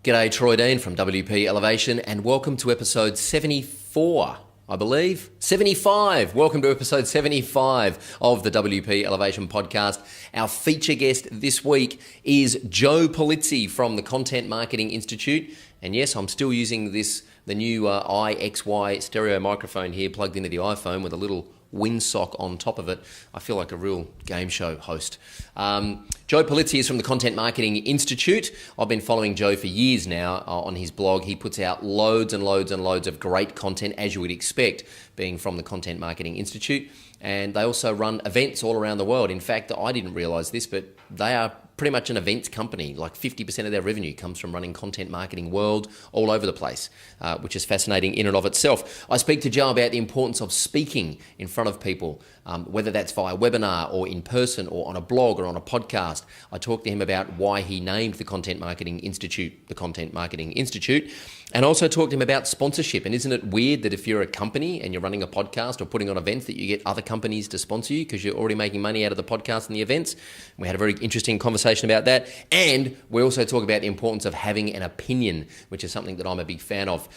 G'day, Troy Dean from WP Elevation, and welcome to episode 74, I believe. 75! Welcome to episode 75 of the WP Elevation podcast. Our feature guest this week is Joe Pulizzi from the Content Marketing Institute. And yes, I'm still using the new iXY stereo microphone here plugged into the iPhone with a little windsock on top of it. I feel like a real game show host. Joe Pulizzi is from the Content Marketing Institute. I've been following Joe for years now on his blog. He puts out loads and loads and loads of great content, as you would expect, being from the Content Marketing Institute. And they also run events all around the world. In fact, I didn't realize this, but they are pretty much an events company. Like 50% of their revenue comes from running content marketing world all over the place, which is fascinating in and of itself. I speak to Joe about the importance of speaking in front of people, whether that's via webinar or in person or on a blog or on a podcast. I talk to him about why he named the Content Marketing Institute the Content Marketing Institute, and also talk to him about sponsorship. And isn't it weird that if you're a company and you're running a podcast or putting on events that you get other companies to sponsor you because you're already making money out of the podcast and the events? We had a very interesting conversation about that. And we also talk about the importance of having an opinion, which is something that I'm a big fan of.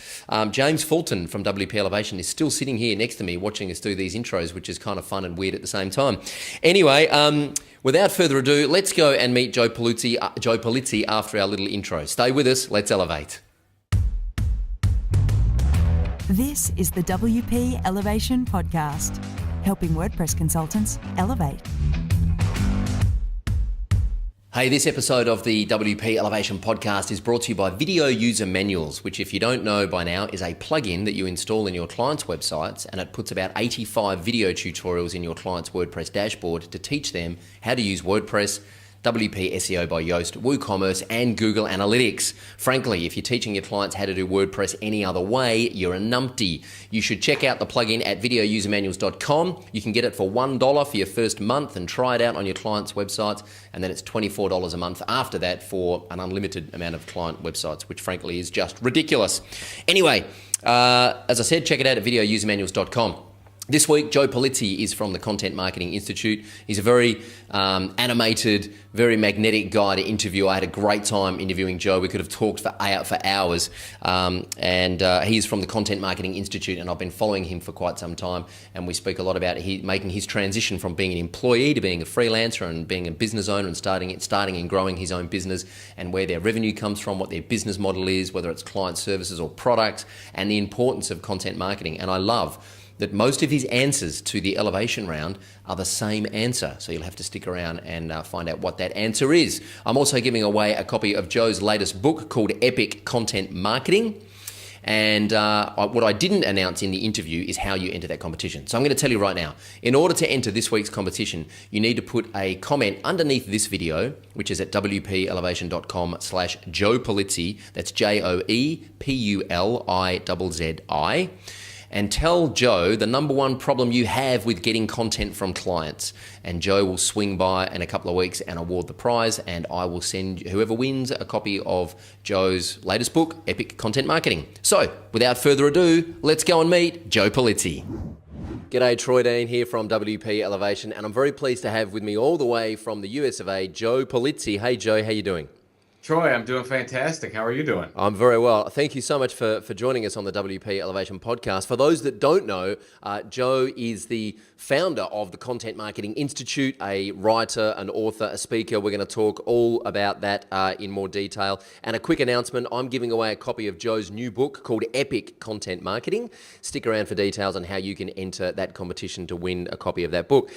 James Fulton from WP Elevation is still sitting here next to me watching us do these intros, which is kind of fun and weird at the same time. Anyway, without further ado, let's go and meet Joe Pulizzi after our little intro. Stay with us. Let's elevate. This is the WP Elevation Podcast, helping WordPress consultants elevate. Hey, this episode of the WP Elevation Podcast is brought to you by Video User Manuals, which, if you don't know by now, is a plugin that you install in your clients' websites, and it puts about 85 video tutorials in your client's WordPress dashboard to teach them how to use WordPress, WP SEO by Yoast, WooCommerce, and Google Analytics. Frankly, if you're teaching your clients how to do WordPress any other way, you're a numpty. You should check out the plugin at videousermanuals.com. You can get it for $1 for your first month and try it out on your clients' websites, and then it's $24 a month after that for an unlimited amount of client websites, which frankly is just ridiculous. Anyway, as I said, check it out at videousermanuals.com. This week, Joe Pulizzi is from the Content Marketing Institute. He's a very animated, very magnetic guy to interview. I had a great time interviewing Joe. We could have talked for hours. He's from the Content Marketing Institute, and I've been following him for quite some time. And we speak a lot about making his transition from being an employee to being a freelancer and being a business owner and starting and growing his own business, and where their revenue comes from, what their business model is, whether it's client services or products, and the importance of content marketing. And I love that most of his answers to the elevation round are the same answer. So you'll have to stick around and find out what that answer is. I'm also giving away a copy of Joe's latest book called Epic Content Marketing. And what I didn't announce in the interview is how you enter that competition. So I'm going to tell you right now, in order to enter this week's competition, you need to put a comment underneath this video, which is at wpelevation.com/Joe Pulizzi. That's JoePulizzi. And tell Joe the number one problem you have with getting content from clients. And Joe will swing by in a couple of weeks and award the prize, and I will send whoever wins a copy of Joe's latest book, Epic Content Marketing. So, without further ado, let's go and meet Joe Pulizzi. G'day, Troy Dean here from WP Elevation, and I'm very pleased to have with me all the way from the US of A, Joe Pulizzi. Hey Joe, how you doing? Troy, I'm doing fantastic. How are you doing? I'm very well. Thank you so much for joining us on the WP Elevation podcast. For those that don't know, Joe is the founder of the Content Marketing Institute, a writer, an author, a speaker. We're going to talk all about that in more detail. And a quick announcement, I'm giving away a copy of Joe's new book called Epic Content Marketing. Stick around for details on how you can enter that competition to win a copy of that book.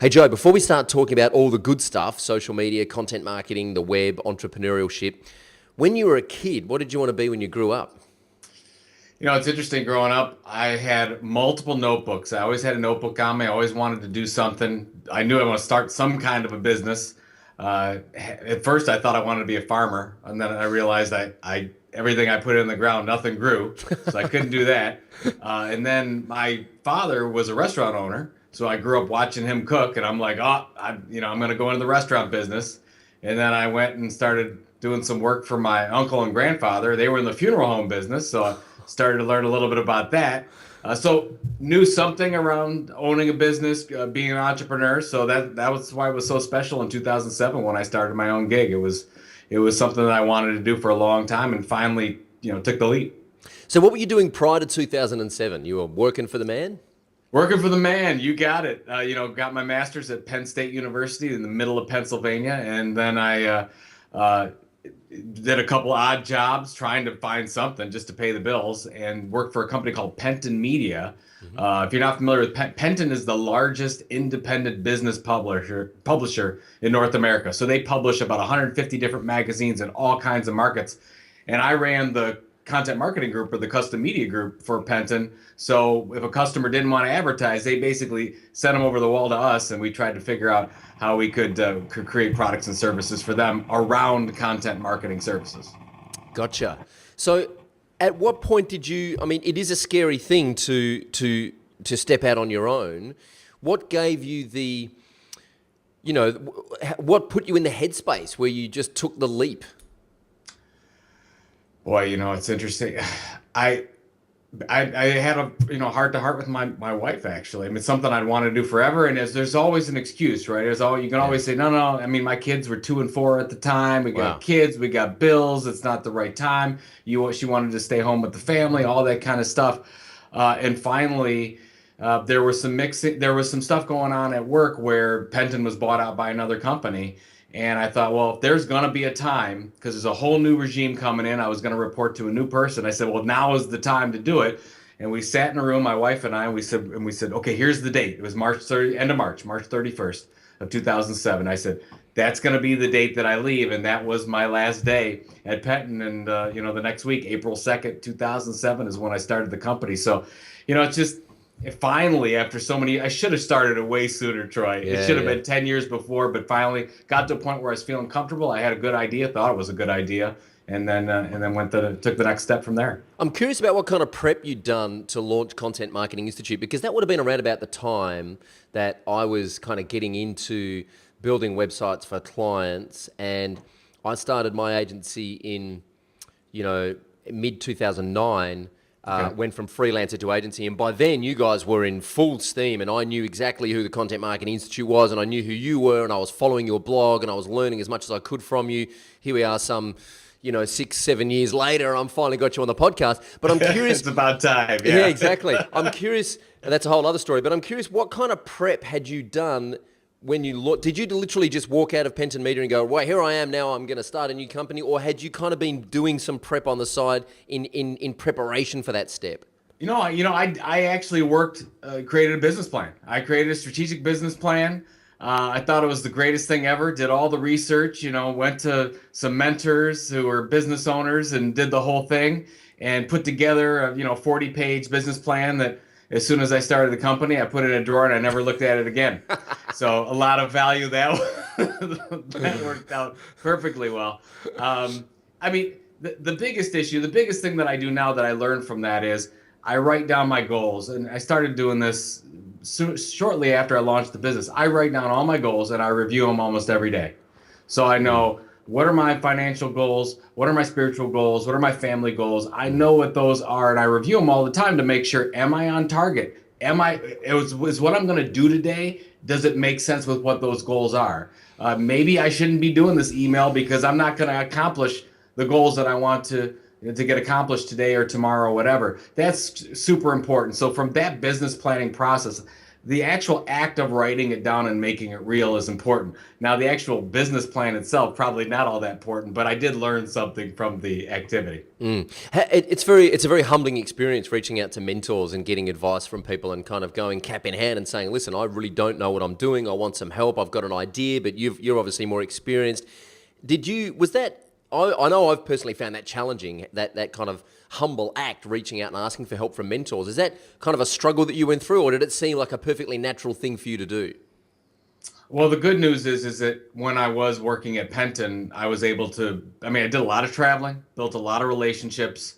Hey Joe, before we start talking about all the good stuff, social media, content marketing, the web, entrepreneurship, when you were a kid, what did you want to be when you grew up? You know, it's interesting. Growing up, I had multiple notebooks. I always had a notebook on me. I always wanted to do something. I knew I want to start some kind of a business. At first, I thought I wanted to be a farmer, and then I realized I everything I put in the ground, nothing grew, so I couldn't do that. And then my father was a restaurant owner, so I grew up watching him cook, and I'm like, I'm going to go into the restaurant business. And then I went and started doing some work for my uncle and grandfather. They were in the funeral home business, so I started to learn a little bit about that. So knew something around owning a business, being an entrepreneur. So that was why it was so special in 2007 when I started my own gig. It was it was something that I wanted to do for a long time, and finally, took the leap. So what were you doing prior to 2007? You were working for the man? Working for the man, you got it. Got my master's at Penn State University in the middle of Pennsylvania, and then I did a couple odd jobs trying to find something just to pay the bills, and worked for a company called Penton Media. If you're not familiar with Penton, is the largest independent business publisher in North America. So they publish about 150 different magazines in all kinds of markets, and I ran the content marketing group or the custom media group for Penton. So if a customer didn't want to advertise, they basically sent them over the wall to us, and we tried to figure out how we could create products and services for them around content marketing services. Gotcha. So at what point did you, I mean, it is a scary thing to step out on your own. What gave you the, what put you in the headspace where you just took the leap? Boy, it's interesting. I had a heart to heart with my wife, actually. I mean, it's something I'd wanted to do forever, and there's always an excuse, right? You can always say no. I mean, my kids were 2 and 4 at the time. We got kids, we got bills. It's not the right time. She wanted to stay home with the family, all that kind of stuff. And finally, there was some stuff going on at work where Penton was bought out by another company. And I thought, well, if there's going to be a time, because there's a whole new regime coming in, I was going to report to a new person. I said, well, now is the time to do it. And we sat in a room, my wife and I, and we said, okay, here's the date. It was March 31st of 2007. I said, that's going to be the date that I leave. And that was my last day at Penton. And, the next week, April 2nd, 2007 is when I started the company. So, it's just, finally, after so many, I should have started it way sooner, Troy. It should have been 10 years before, but finally got to a point where I was feeling comfortable. I had a good idea, thought it was a good idea, and then took the next step from there. I'm curious about what kind of prep you'd done to launch Content Marketing Institute, because that would have been around about the time that I was kind of getting into building websites for clients, and I started my agency in, mid 2009. Went from freelancer to agency, and by then you guys were in full steam, and I knew exactly who the Content Marketing Institute was, and I knew who you were, and I was following your blog, and I was learning as much as I could from you. Here we are some, 6-7 years later, and I'm finally got you on the podcast. But I'm curious. It's about time. Yeah, exactly. I'm curious, and that's a whole other story, but I'm curious, what kind of prep had you done when you did you literally just walk out of Penton Media and go, well, here I am now, I'm going to start a new company? Or had you kind of been doing some prep on the side in preparation for that step? I actually created a business plan. I created a strategic business plan. I thought it was the greatest thing ever. Did all the research, went to some mentors who were business owners and did the whole thing and put together a 40-page business plan that as soon as I started the company, I put it in a drawer and I never looked at it again. So a lot of value that worked out perfectly well. I mean, the biggest thing that I do now that I learned from that is I write down my goals. And I started doing this shortly after I launched the business. I write down all my goals and I review them almost every day. So I know what are my financial goals, what are my spiritual goals, what are my family goals. I know what those are, and I review them all the time to make sure, am I on target? Is what I'm going to do today, does it make sense with what those goals are? Maybe I shouldn't be doing this email because I'm not going to accomplish the goals that I want to get accomplished today or tomorrow or whatever. That's super important. So from that business planning process, the actual act of writing it down and making it real is important. Now, the actual business plan itself, probably not all that important, but I did learn something from the activity. It's a very humbling experience reaching out to mentors and getting advice from people and kind of going cap in hand and saying, listen, I really don't know what I'm doing. I want some help. I've got an idea, but you're obviously more experienced. I know I've personally found that challenging, that kind of humble act, reaching out and asking for help from mentors. Is that kind of a struggle that you went through, or did it seem like a perfectly natural thing for you to do? Well, the good news is that when I was working at Penton, I was able to, I did a lot of traveling, built a lot of relationships,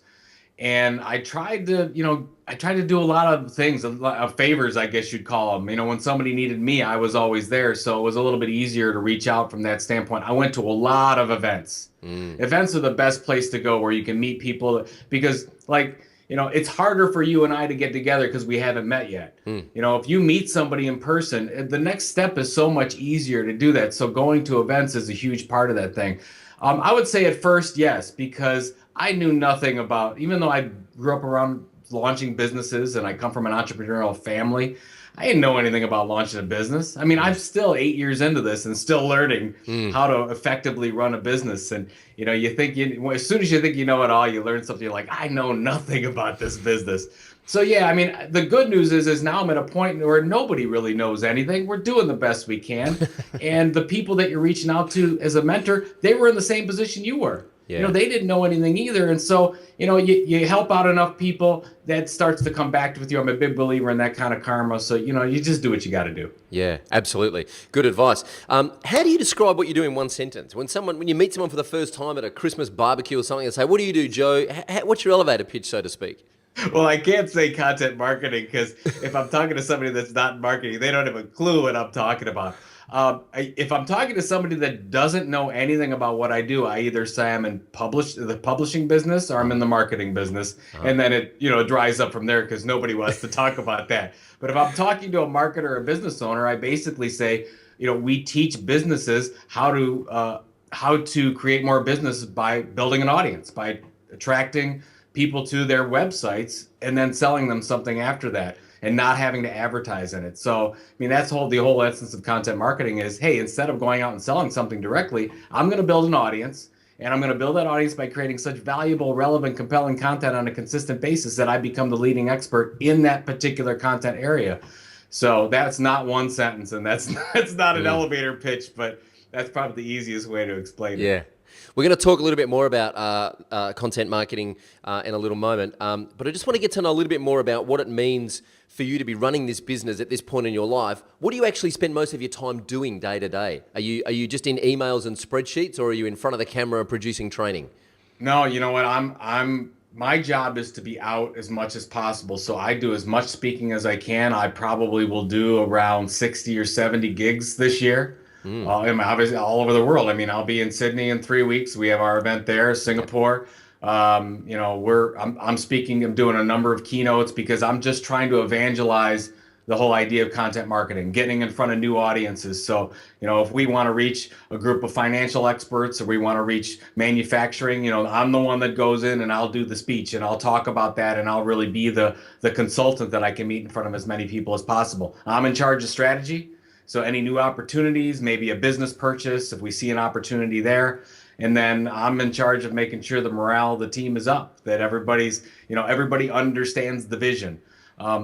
and I tried to do a lot of things, a lot of favors, I guess you'd call them. When somebody needed me, I was always there. So it was a little bit easier to reach out from that standpoint. I went to a lot of events. Events are the best place to go where you can meet people because it's harder for you and I to get together because we haven't met yet. If you meet somebody in person, the next step is so much easier to do that. So going to events is a huge part of that thing. I would say at first, yes, because I knew nothing about, even though I grew up around launching businesses and I come from an entrepreneurial family, I didn't know anything about launching a business. I mean, I'm still 8 years into this and still learning how to effectively run a business. And, you think as soon as you think you know it all, you learn something. You're like, I know nothing about this business. So yeah, I mean, the good news is now I'm at a point where nobody really knows anything. We're doing the best we can. And the people that you're reaching out to as a mentor, they were in the same position you were. Yeah. They didn't know anything either. And so, you help out enough people that starts to come back with you. I'm a big believer in that kind of karma. So, you just do what you got to do. Yeah, absolutely. Good advice. How do you describe what you do in one sentence? When you meet someone for the first time at a Christmas barbecue or something and say, what do you do, Joe? What's your elevator pitch, so to speak? Well, I can't say content marketing because if I'm talking to somebody that's not in marketing, they don't have a clue what I'm talking about. If I'm talking to somebody that doesn't know anything about what I do, I either say I'm in the publishing business or I'm in the marketing business. And then it, dries up from there because nobody wants to talk about that. But if I'm talking to a marketer or a business owner, I basically say, we teach businesses how to create more business by building an audience, by attracting people to their websites and then selling them something after that and not having to advertise in it. So, I mean, that's the whole essence of content marketing is, hey, instead of going out and selling something directly, I'm going to build an audience, and I'm going to build that audience by creating such valuable, relevant, compelling content on a consistent basis that I become the leading expert in that particular content area. So that's not one sentence, and that's not an elevator pitch, but that's probably the easiest way to explain it. Yeah. We're going to talk a little bit more about content marketing in a little moment, but I just want to get to know a little bit more about what it means for you to be running this business at this point in your life. What do you actually spend most of your time doing day to day? Are you just in emails and spreadsheets, or are you in front of the camera producing training? No, you know what? My job is to be out as much as possible. So I do as much speaking as I can. I probably will do around 60 or 70 gigs this year. Obviously all over the world. I mean, I'll be in Sydney in 3 weeks. We have our event there, Singapore. I'm speaking, I'm doing a number of keynotes because I'm just trying to evangelize the whole idea of content marketing, getting in front of new audiences. So, if we want to reach a group of financial experts or we want to reach manufacturing, I'm the one that goes in and I'll do the speech and I'll talk about that and I'll really be the consultant that I can meet in front of as many people as possible. I'm in charge of strategy. So any new opportunities, maybe a business purchase, if we see an opportunity there. And then I'm in charge of making sure the morale of the team is up, that everybody understands the vision.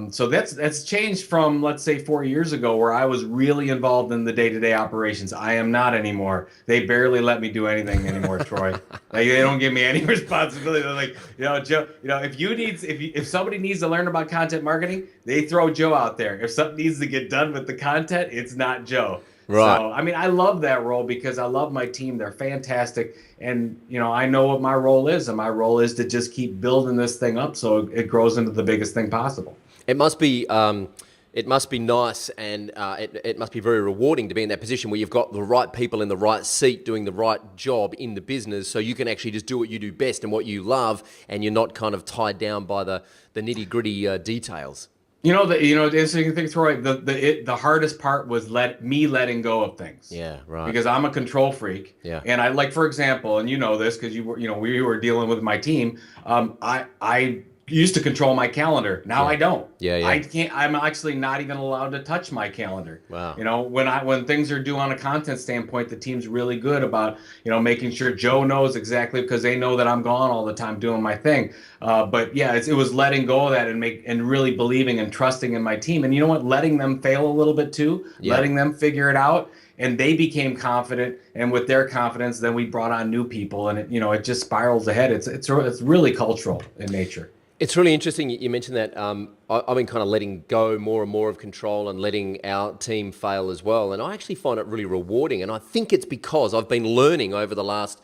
So that's changed from, let's say, 4 years ago where I was really involved in the day-to-day operations. I am not anymore. They barely let me do anything anymore, Troy. They don't give me any responsibility. They're like, Joe, if somebody needs to learn about content marketing, they throw Joe out there. If something needs to get done with the content, it's not Joe. Right. So, I mean, I love that role because I love my team. They're fantastic. And, I know what my role is. And my role is to just keep building this thing up so it grows into the biggest thing possible. It must be nice, and it must be very rewarding to be in that position where you've got the right people in the right seat doing the right job in the business, so you can actually just do what you do best and what you love, and you're not kind of tied down by the nitty-gritty details. The interesting thing, Troy, the hardest part was letting go of things. Yeah, right. Because I'm a control freak. Yeah. And I like, for example, and you know this because we were dealing with my team. I used to control my calendar. Now I don't. Yeah. I can't. I'm actually not even allowed to touch my calendar. Wow. When things are due on a content standpoint, the team's really good about making sure Joe knows exactly because they know that I'm gone all the time doing my thing. But yeah, it was letting go of that and really believing and trusting in my team. And you know what? Letting them fail a little bit too. Yeah. Letting them figure it out. And they became confident, and with their confidence, then we brought on new people, and it just spirals ahead. It's really cultural in nature. It's really interesting you mentioned that. I've been kind of letting go more and more of control and letting our team fail as well. And I actually find it really rewarding. And I think it's because I've been learning over the last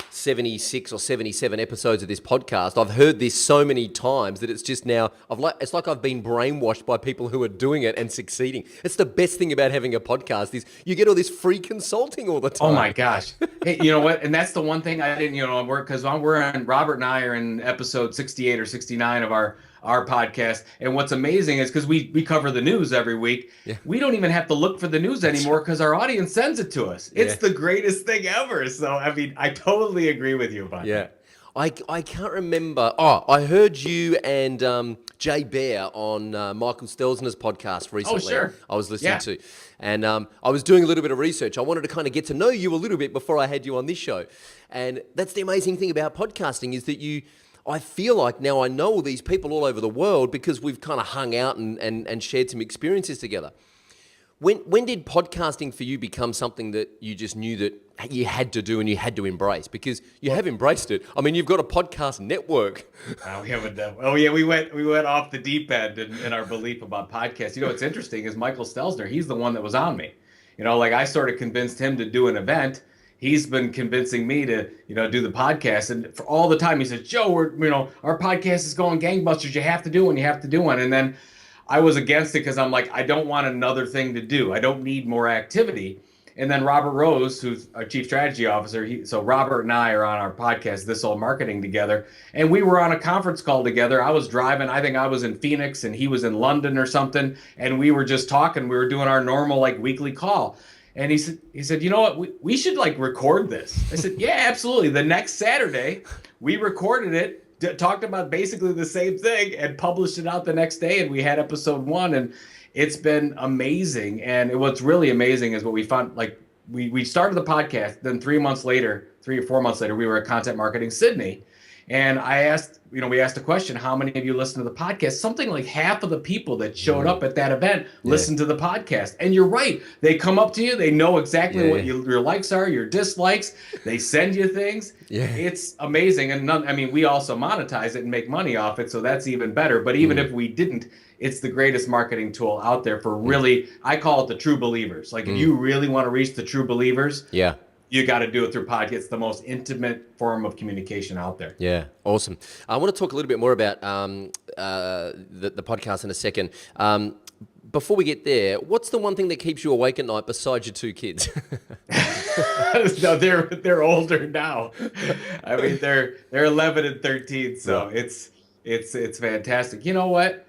76 or 77 episodes of this podcast. I've heard this so many times that it's just now, it's like I've been brainwashed by people who are doing it and succeeding. It's the best thing about having a podcast is you get all this free consulting all the time. Oh my gosh. Hey, you know what? And that's the one thing I didn't, because Robert and I are in episode 68 or 69 of our podcast. And what's amazing is because we cover the news every week, we don't even have to look for the news anymore because our audience sends it to us. It's the greatest thing ever. So, I mean, I totally agree with you about that. I can't remember. Oh, I heard you and Jay Bear on Michael Stelzner's podcast recently. Oh, sure. I was listening to. And I was doing a little bit of research. I wanted to kind of get to know you a little bit before I had you on this show. And that's the amazing thing about podcasting is that I feel like now I know all these people all over the world because we've kind of hung out and shared some experiences together. When did podcasting for you become something that you just knew that you had to do and you had to embrace? Because you have embraced it. I mean, you've got a podcast network. We haven't done. Oh yeah, we went off the deep end in our belief about podcasts. You know, what's interesting is Michael Stelzner. He's the one that was on me. You know, like I sort of convinced him to do an event. He's been convincing me to, do the podcast. And for all the time, he said, Joe, our podcast is going gangbusters. You have to do one. You have to do one. And then I was against it because I'm like, I don't want another thing to do. I don't need more activity. And then Robert Rose, who's our chief strategy officer, so Robert and I are on our podcast, This Old Marketing, together. And we were on a conference call together. I was driving. I think I was in Phoenix and he was in London or something. And we were just talking. We were doing our normal weekly call. And he said, you know what, we should record this. I said, yeah, absolutely. The next Saturday, we recorded it, talked about basically the same thing and published it out the next day. And we had episode 1 and it's been amazing. And what's really amazing is what we found, we started the podcast, then 3 or 4 months later, we were at Content Marketing Sydney. And I asked, we asked a question, how many of you listen to the podcast? Something like half of the people that showed up at that event listened to the podcast. And you're right. They come up to you. They know exactly what your likes are, your dislikes. They send you things. Yeah. It's amazing. And we also monetize it and make money off it. So that's even better. But even if we didn't, it's the greatest marketing tool out there for really, I call it the true believers. If you really want to reach the true believers, you got to do it through podcast. It's the most intimate form of communication out there. Yeah, awesome. I want to talk a little bit more about the podcast in a second. Before we get there, what's the one thing that keeps you awake at night besides your 2 kids? No, they're older now. I mean, they're 11 and 13, so it's fantastic. You know what?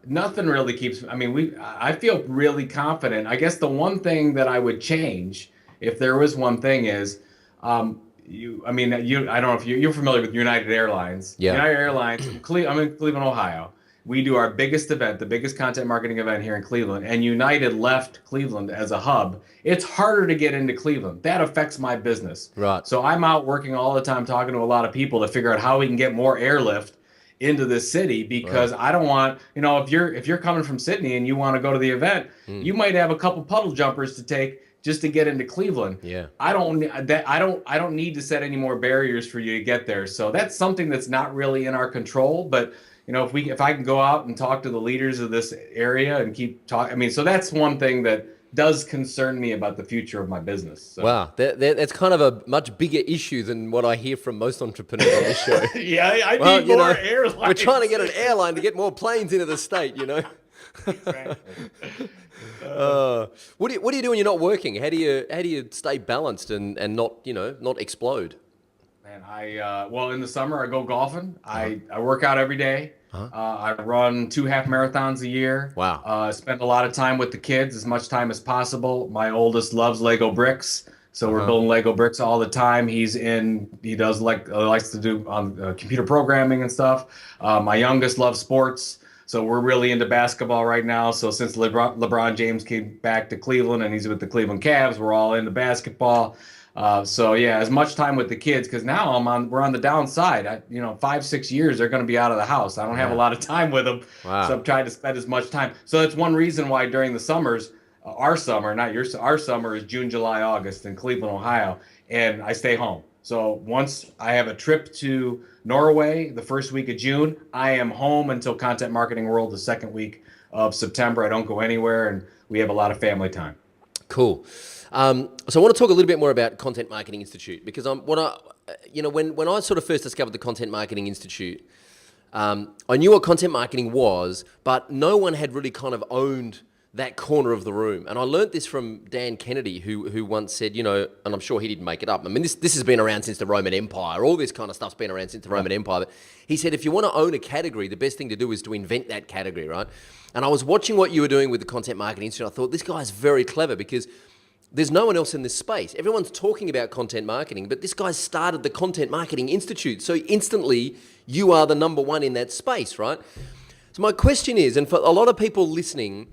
Nothing really keeps. I feel really confident. I guess the one thing that I would change, if there was one thing, is, I don't know if you're familiar with United Airlines. Yeah. United Airlines, I'm in Cleveland, Ohio. We do our biggest event, the biggest content marketing event here in Cleveland, and United left Cleveland as a hub. It's harder to get into Cleveland. That affects my business. Right. So I'm out working all the time, talking to a lot of people to figure out how we can get more airlift into this city, because I don't want, if you're coming from Sydney and you want to go to the event, you might have a couple puddle jumpers to take just to get into Cleveland. Yeah. I don't need to set any more barriers for you to get there. So that's something that's not really in our control. But if I can go out and talk to the leaders of this area and keep talking, so that's one thing that does concern me about the future of my business. So. Wow, that's kind of a much bigger issue than what I hear from most entrepreneurs on this show. Yeah, I need more airlines. We're trying to get an airline to get more planes into the state, Exactly. What do you do when you're not working? How do you stay balanced and not not explode? Man, in the summer I go golfing. I work out every day. I run 2 half marathons a year. Wow. Spend a lot of time with the kids, as much time as possible. My oldest loves Lego bricks, so we're building Lego bricks all the time. He likes to do computer programming and stuff. My youngest loves sports, so we're really into basketball right now. So since LeBron James came back to Cleveland and he's with the Cleveland Cavs, we're all into basketball. As much time with the kids, because now we're on the downside. 5-6 years they're going to be out of the house. I don't have a lot of time with them. Wow. So I'm trying to spend as much time. So that's one reason why during the summers, our summer is June, July, August in Cleveland, Ohio, and I stay home. So once I have a trip to Norway the first week of June, I am home until Content Marketing World the second week of September. I don't go anywhere, and we have a lot of family time. Cool. So I want to talk a little bit more about Content Marketing Institute, because when I sort of first discovered the Content Marketing Institute, I knew what content marketing was, but no one had really kind of owned that corner of the room. And I learnt this from Dan Kennedy, who once said, you know, and I'm sure he didn't make it up. I mean, this has been around since the Roman Empire. All this kind of stuff's been around since the Roman Empire. But he said, if you want to own a category, the best thing to do is to invent that category, right? And I was watching what you were doing with the Content Marketing Institute. I thought, this guy's very clever because there's no one else in this space. Everyone's talking about content marketing, but this guy started the Content Marketing Institute. So instantly, you are the number one in that space, right? So my question is, and for a lot of people listening,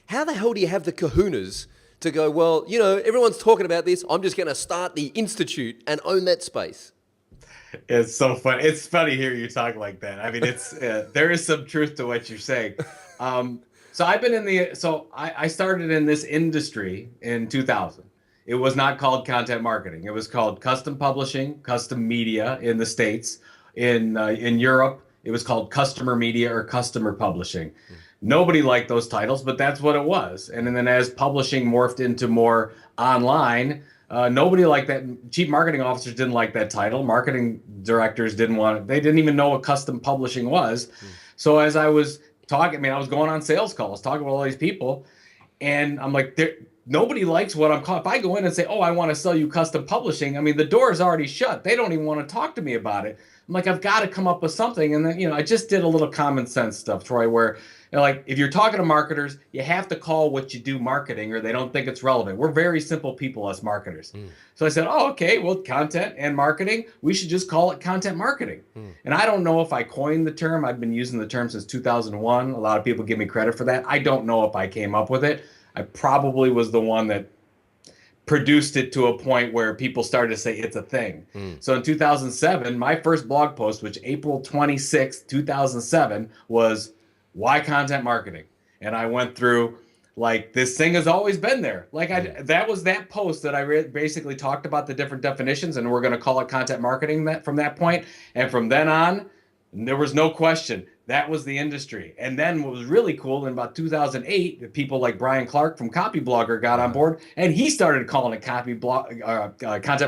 how the hell do you have the kahunas to go, well, you know, everyone's talking about this, I'm just going to start the institute and own that space? It's so funny. It's funny to hear you talk like that. I mean, it's there is some truth to what you're saying. So I've been I started in this industry in 2000. It was not called content marketing. It was called custom publishing, custom media in the States. In Europe, it was called customer media or customer publishing. Nobody liked those titles, but that's what it was. And then as publishing morphed into more online, nobody liked that. Chief marketing officers didn't like that title. Marketing directors didn't want it. They didn't even know what custom publishing was. So as I was talking, I was going on sales calls, talking with all these people, and I'm like, nobody likes what I'm calling. If I go in and say, oh, I want to sell you custom publishing, the door is already shut. They don't even want to talk to me about it. I'm like, I've got to come up with something. And then, I just did a little common sense stuff, Troy, where like if you're talking to marketers, you have to call what you do marketing or they don't think it's relevant. We're very simple people, us marketers. So I said, oh, okay, well, content and marketing, we should just call it content marketing. And I don't know if I coined the term. I've been using the term since 2001. A lot of people give me credit for that. I don't know if I came up with it. I probably was the one that produced it to a point where people started to say it's a thing. So in 2007, my first blog post, which April 26th, 2007, was why content marketing? And I went through like, this thing has always been there. Like that was that post that I basically talked about the different definitions, and we're going to call it content marketing from that point. And from then on, there was no question. That was the industry. And then what was really cool in about 2008, people like Brian Clark from Copyblogger got on board, and he started calling it content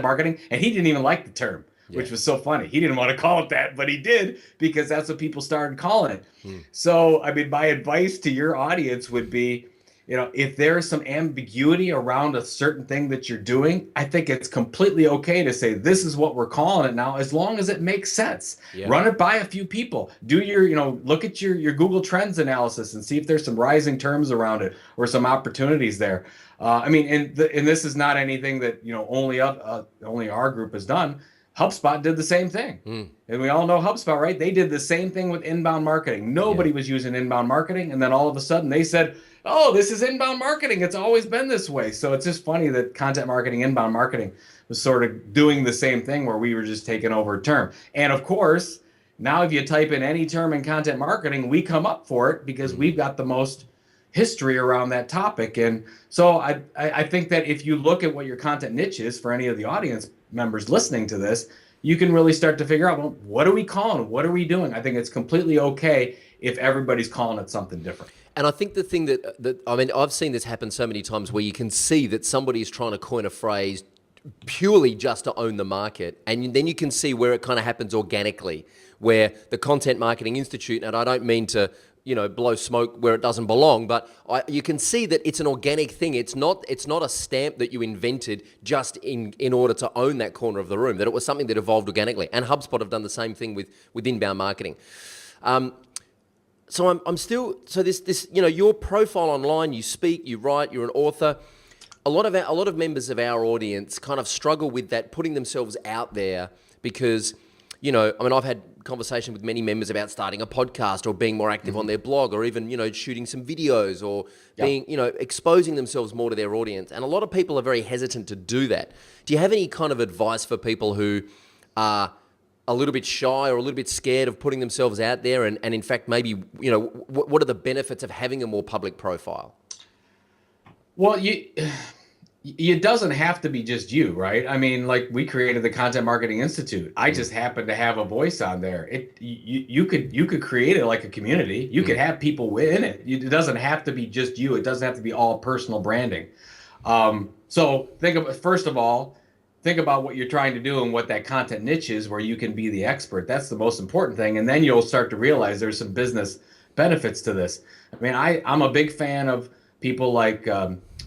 marketing, and he didn't even like the term, which was so funny. He didn't want to call it that, but he did because that's what people started calling it. So, my advice to your audience would be, if there is some ambiguity around a certain thing that you're doing, I think it's completely okay to say, this is what we're calling it now, as long as it makes sense. Run it by a few people. Do your, look at your Google Trends analysis and see if there's some rising terms around it or some opportunities there. And this is not anything that, only our group has done. HubSpot did the same thing. And we all know HubSpot, right? They did the same thing with inbound marketing. Nobody was using inbound marketing. And then all of a sudden they said, oh, this is inbound marketing. It's always been this way. So it's just funny that content marketing, inbound marketing was sort of doing the same thing where we were just taking over a term. And of course, now if you type in any term in content marketing, we come up for it because we've got the most history around that topic. And so I think that if you look at what your content niche is for any of the audience members listening to this, you can really start to figure out, well, what are we calling? What are we doing? I think it's completely okay if everybody's calling it something different. And I think the thing I've seen this happen so many times where you can see that somebody is trying to coin a phrase purely just to own the market. And then you can see where it kind of happens organically, where the Content Marketing Institute, and I don't mean to, blow smoke where it doesn't belong, but you can see that it's an organic thing. It's not a stamp that you invented just in order to own that corner of the room, that it was something that evolved organically. And HubSpot have done the same thing with inbound marketing. So I'm still, so this, your profile online, you speak, you write, you're an author. A lot of members of our audience kind of struggle with that, putting themselves out there because, I've had conversation with many members about starting a podcast or being more active on their blog or even, shooting some videos or being, exposing themselves more to their audience. And a lot of people are very hesitant to do that. Do you have any kind of advice for people who are a little bit shy or a little bit scared of putting themselves out there? And in fact, maybe, what are the benefits of having a more public profile? Well, it doesn't have to be just you, right? Like we created the Content Marketing Institute. I just happen to have a voice on there. You could create it like a community. You could have people in it. It doesn't have to be just you. It doesn't have to be all personal branding. So first of all, think about what you're trying to do and what that content niche is where you can be the expert. That's the most important thing. And then you'll start to realize there's some business benefits to this. I'm a big fan of people like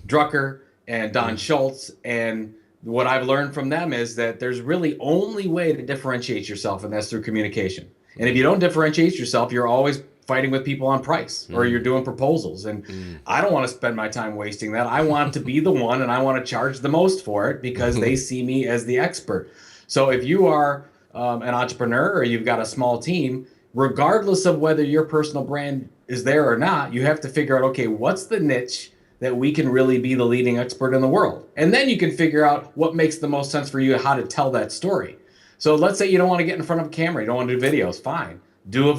Drucker and Don Schultz. And what I've learned from them is that there's really only way to differentiate yourself, and that's through communication. And if you don't differentiate yourself, you're always fighting with people on price, or you're doing proposals. And I don't want to spend my time wasting that. I want to be the one, and I want to charge the most for it because they see me as the expert. So if you are an entrepreneur or you've got a small team, regardless of whether your personal brand is there or not, you have to figure out, okay, what's the niche that we can really be the leading expert in the world? And then you can figure out what makes the most sense for you, how to tell that story. So let's say you don't want to get in front of a camera, you don't want to do videos, fine. Do a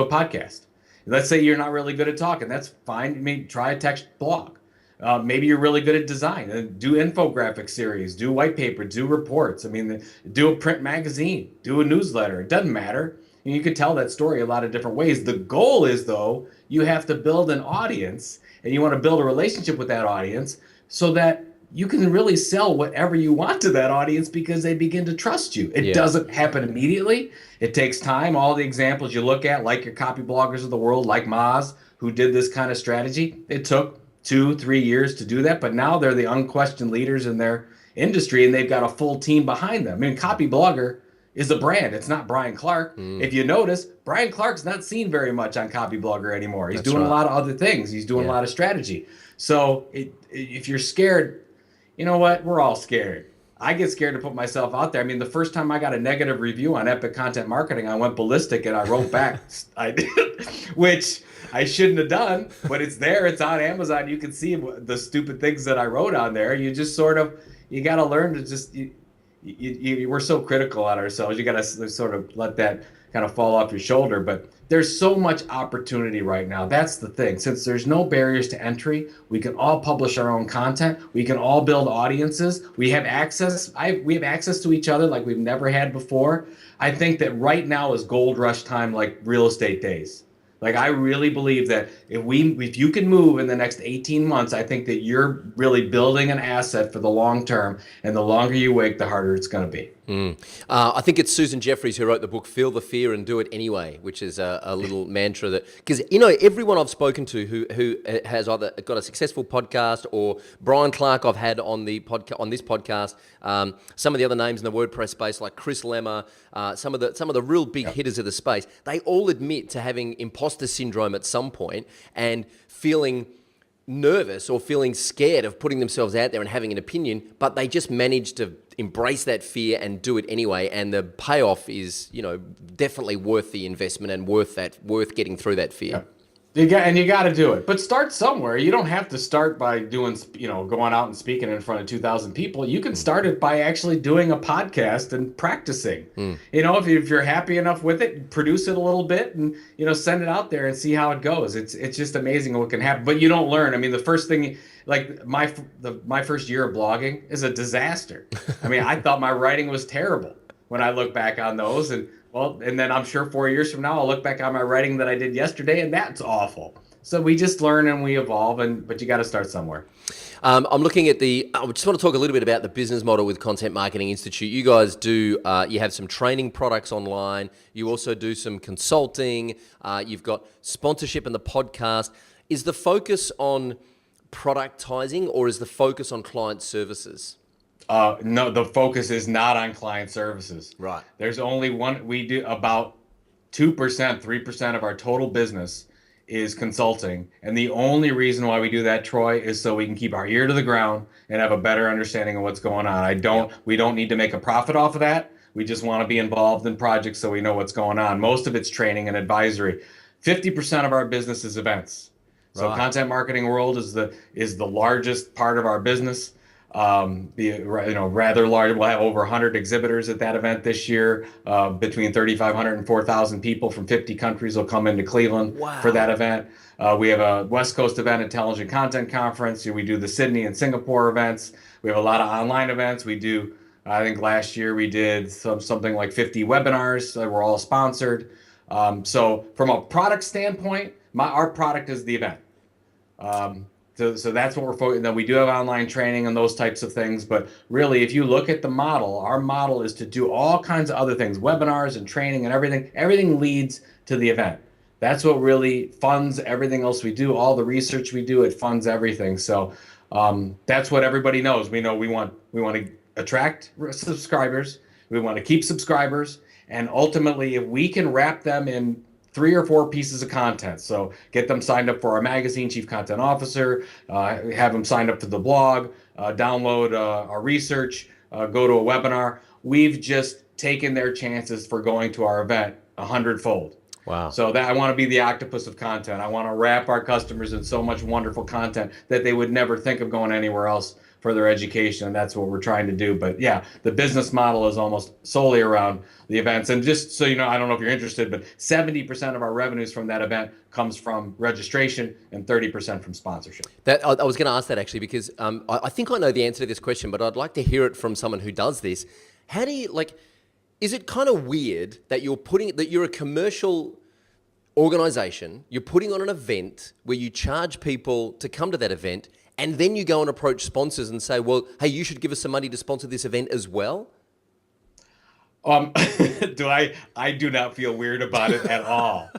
podcast. Let's say you're not really good at talking, that's fine. Maybe try a text blog. Maybe you're really good at design. Do infographic series, do white paper, do reports. I mean, do a print magazine, do a newsletter. It doesn't matter. And you could tell that story a lot of different ways. The goal is, though, you have to build an audience, and you want to build a relationship with that audience so that you can really sell whatever you want to that audience because they begin to trust you. It doesn't happen immediately. It takes time. All the examples you look at, like your copy bloggers of the world, like Moz, who did this kind of strategy, it took 2-3 years to do that, but now they're the unquestioned leaders in their industry, and they've got a full team behind them. I mean, copy blogger is a brand. It's not Brian Clark. If you notice, Brian Clark's not seen very much on Copy Blogger anymore. He's doing a lot of other things. He's doing a lot of strategy. So if you're scared, you know what? We're all scared. I get scared to put myself out there. I mean, the first time I got a negative review on Epic Content Marketing, I went ballistic and I wrote back. I did, which I shouldn't have done, but it's there. It's on Amazon. You can see the stupid things that I wrote on there. You just sort of, you got to learn to just, we're so critical on ourselves. You got to sort of let that kind of fall off your shoulder. But there's so much opportunity right now. That's the thing. Since there's no barriers to entry, we can all publish our own content. We can all build audiences. We have access. We have access to each other like we've never had before. I think that right now is gold rush time, like real estate days. Like, I really believe that if you can move in the next 18 months, I think that you're really building an asset for the long term. And the longer you wait, the harder it's going to be. I think it's Susan Jeffries who wrote the book Feel the Fear and Do It Anyway, which is a little mantra that, because, you know, everyone I've spoken to who has either got a successful podcast, or Brian Clark I've had on the on this podcast, some of the other names in the WordPress space like Chris Lemmer, some of the real big hitters of the space, they all admit to having imposter syndrome at some point and feeling nervous or feeling scared of putting themselves out there and having an opinion, but they just manage to embrace that fear and do it anyway. And the payoff is, you know, definitely worth the investment and worth getting through that fear. You got to do it, but start somewhere. You don't have to start by doing, going out and speaking in front of 2,000 people. You can start it by actually doing a podcast and practicing. If you're happy enough with it, produce it a little bit and, send it out there and see how it goes. It's just amazing what can happen, but you don't learn. I mean, the first thing, like my first year of blogging is a disaster. I mean, I thought my writing was terrible when I look back on those, and then I'm sure 4 years from now, I'll look back on my writing that I did yesterday, and that's awful. So we just learn and we evolve, but you got to start somewhere. I'm looking at I just want to talk a little bit about the business model with Content Marketing Institute. You guys do, you have some training products online. You also do some consulting. You've got sponsorship in the podcast. Is the focus on productizing, or is the focus on client services? No, the focus is not on client services. Right. There's only one. We do about 2%, 3% of our total business is consulting. And the only reason why we do that, Troy, is so we can keep our ear to the ground and have a better understanding of what's going on. We don't need to make a profit off of that. We just want to be involved in projects so we know what's going on. Most of it's training and advisory. 50% of our business is events. So Content Marketing World is the largest part of our business. Rather large. We'll have over 100 exhibitors at that event this year. Between 3,500 and 4,000 people from 50 countries will come into Cleveland for that event. We have a West Coast event, Intelligent Content Conference. We do the Sydney and Singapore events. We have a lot of online events. We do, I think last year we did something like 50 webinars that were all sponsored. So from a product standpoint, our product is the event. So that's what we're focusing on. We do have online training and those types of things, but really, if you look at the model, our model is to do all kinds of other things, webinars and training and everything. Everything leads to the event. That's what really funds everything else we do, all the research we do, it funds everything. So that's what everybody knows. We know we want to attract subscribers, we want to keep subscribers, and ultimately, if we can wrap them in 3 or 4 pieces of content. So get them signed up for our magazine, Chief Content Officer, have them signed up to the blog, download our research, go to a webinar. We've just taken their chances for going to our event 100-fold. Wow. So that I want to be the octopus of content. I want to wrap our customers in so much wonderful content that they would never think of going anywhere else for their education. And that's what we're trying to do. But yeah, the business model is almost solely around the events. And just so you know, I don't know if you're interested, but 70% of our revenues from that event comes from registration and 30% from sponsorship. That I was going to ask that actually, because I think I know the answer to this question, but I'd like to hear it from someone who does this. How do you, like, is it kind of weird that you're a commercial organization, you're putting on an event where you charge people to come to that event, and then you go and approach sponsors and say, well, hey, you should give us some money to sponsor this event as well? I do not feel weird about it at all.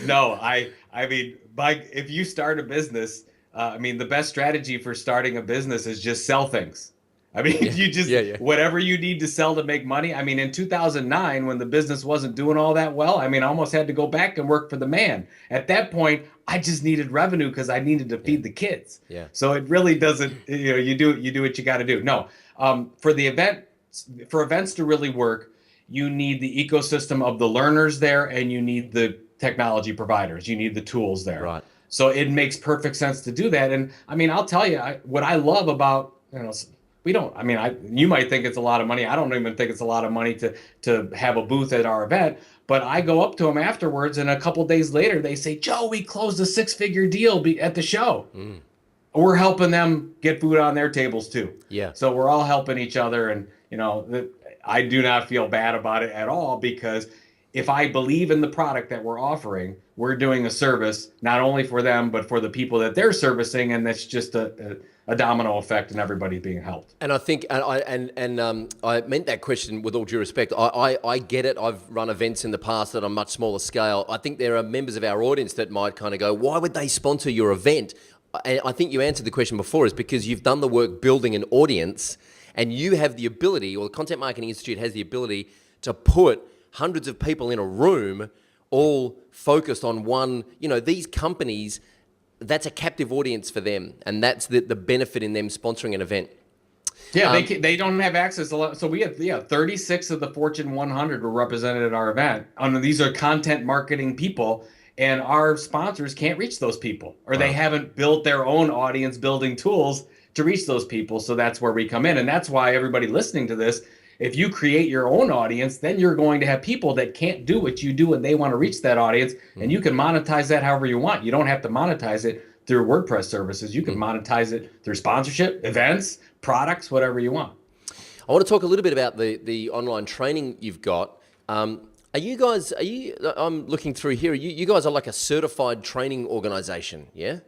No, I mean, if you start a business, the best strategy for starting a business is just sell things. I mean, you just, whatever you need to sell to make money. I mean, in 2009, when the business wasn't doing all that well, I almost had to go back and work for the man. At that point, I just needed revenue because I needed to feed the kids. Yeah. So it really doesn't, you do what you got to do. No, for events to really work, you need the ecosystem of the learners there, and you need the technology providers. You need the tools there. Right. So it makes perfect sense to do that. And I'll tell you what I love about, you might think it's a lot of money. I don't even think it's a lot of money to have a booth at our event, but I go up to them afterwards, and a couple days later they say, Joe, we closed a 6-figure deal at the show. We're helping them get food on their tables too. Yeah. So we're all helping each other, and I do not feel bad about it at all, because if I believe in the product that we're offering, we're doing a service not only for them, but for the people that they're servicing, and that's just a domino effect, and everybody being helped. And I think, I meant that question with all due respect. I get it. I've run events in the past at a much smaller scale. I think there are members of our audience that might kind of go, why would they sponsor your event? And I think you answered the question before, is because you've done the work building an audience, and you have the ability, or the Content Marketing Institute has the ability to put hundreds of people in a room all focused on one, these companies, that's a captive audience for them, and that's the benefit in them sponsoring an event. Yeah, they don't have access a lot. So we have 36 of the Fortune 100 were represented at our event. These are content marketing people, and our sponsors can't reach those people, or they haven't built their own audience building tools to reach those people. So that's where we come in, and that's why everybody listening to this, if you create your own audience, then you're going to have people that can't do what you do, and they want to reach that audience, and you can monetize that however you want. You don't have to monetize it through WordPress services. You can monetize it through sponsorship, events, products, whatever you want. I want to talk a little bit about the online training you've got. I'm looking through here, you guys are like a certified training organization, yeah?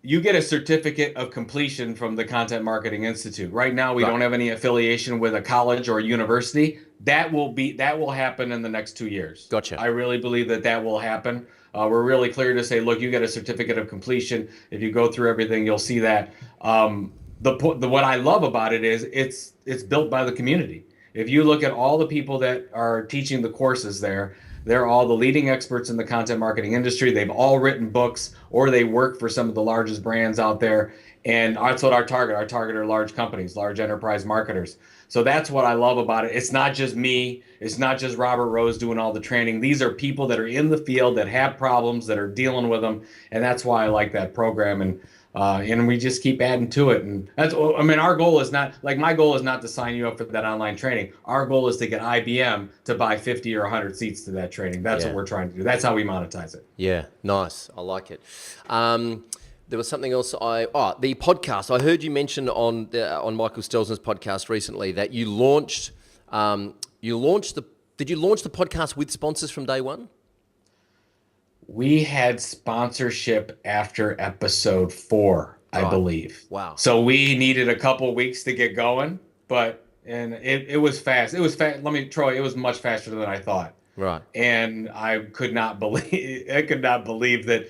You get a certificate of completion from the Content Marketing Institute. Right now, we don't have any affiliation with a college or a university. That will happen in the next 2 years. Gotcha. I really believe that will happen. We're really clear to say, look, you get a certificate of completion. If you go through everything, you'll see that. What I love about it is it's built by the community. If you look at all the people that are teaching the courses there, they're all the leading experts in the content marketing industry. They've all written books, or they work for some of the largest brands out there. And that's what our target are large companies, large enterprise marketers. So that's what I love about it. It's not just me. It's not just Robert Rose doing all the training. These are people that are in the field, that have problems, that are dealing with them. And that's why I like that program. And we just keep adding to it. And our goal is not, my goal is not to sign you up for that online training. Our goal is to get IBM to buy 50 or 100 seats to that training. That's what we're trying to do. That's how we monetize it. Yeah, nice. I like it. There was something else. The podcast. I heard you mention on Michael Stelzner's podcast recently that you launched. Did you launch the podcast with sponsors from day one? We had sponsorship after episode 4, I believe. Wow. So we needed a couple weeks to get going, and it was fast. It was fast. Troy, it was much faster than I thought. Right. And I could not believe that